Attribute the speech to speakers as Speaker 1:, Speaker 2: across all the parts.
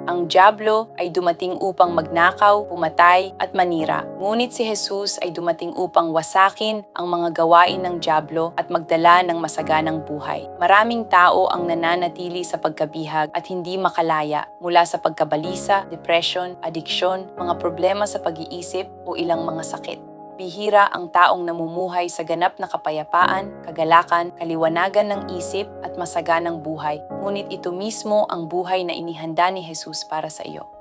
Speaker 1: Ang dyablo ay dumating upang magnakaw, pumatay at manira. Ngunit si Jesus ay dumating upang wasakin ang mga gawain ng dyablo at magdala ng masaganang buhay. Maraming tao ang nananatili sa pagkabihag at hindi makalaya mula sa pagkabalisa, depression, adiksyon, mga problema sa pag-iisip o ilang mga sakit. Bihira ang taong namumuhay sa ganap na kapayapaan, kagalakan, kaliwanagan ng isip at masaganang buhay, ngunit ito mismo ang buhay na inihanda ni Jesus para sa iyo.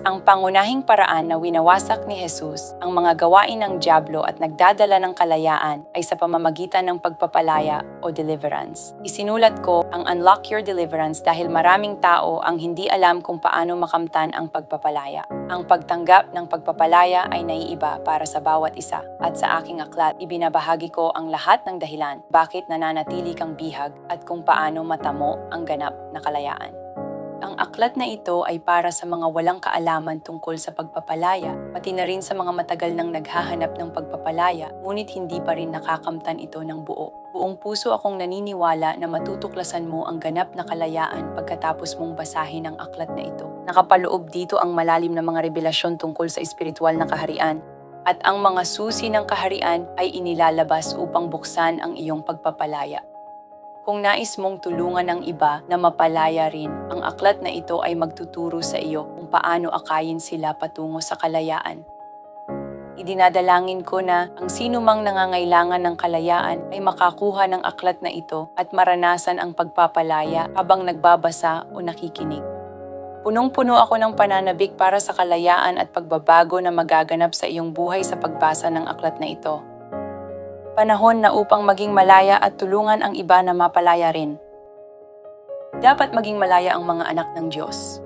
Speaker 1: Ang pangunahing paraan na winawasak ni Jesus ang mga gawain ng dyablo at nagdadala ng kalayaan ay sa pamamagitan ng pagpapalaya o deliverance. Isinulat ko ang Unlock Your Deliverance dahil maraming tao ang hindi alam kung paano makamtan ang pagpapalaya. Ang pagtanggap ng pagpapalaya ay naiiba para sa bawat isa at sa aking aklat ibinabahagi ko ang lahat ng dahilan bakit nananatili kang bihag at kung paano matamo ang ganap na kalayaan. Ang aklat na ito ay para sa mga walang kaalaman tungkol sa pagpapalaya, pati na rin sa mga matagal nang naghahanap ng pagpapalaya, ngunit hindi pa rin nakakamtan ito ng buo. Buong puso akong naniniwala na matutuklasan mo ang ganap na kalayaan pagkatapos mong basahin ang aklat na ito. Nakapaloob dito ang malalim na mga revelasyon tungkol sa espiritual na kaharian, at ang mga susi ng kaharian ay inilalabas upang buksan ang iyong pagpapalaya. Kung nais mong tulungan ang iba na mapalaya rin, ang aklat na ito ay magtuturo sa iyo kung paano akayin sila patungo sa kalayaan. Idinadalangin ko na ang sino mang nangangailangan ng kalayaan ay makakuha ng aklat na ito at maranasan ang pagpapalaya habang nagbabasa o nakikinig. Punong-puno ako ng pananabik para sa kalayaan at pagbabago na magaganap sa iyong buhay sa pagbasa ng aklat na ito. Panahon na upang maging malaya at tulungan ang iba na mapalaya rin. Dapat maging malaya ang mga anak ng Diyos.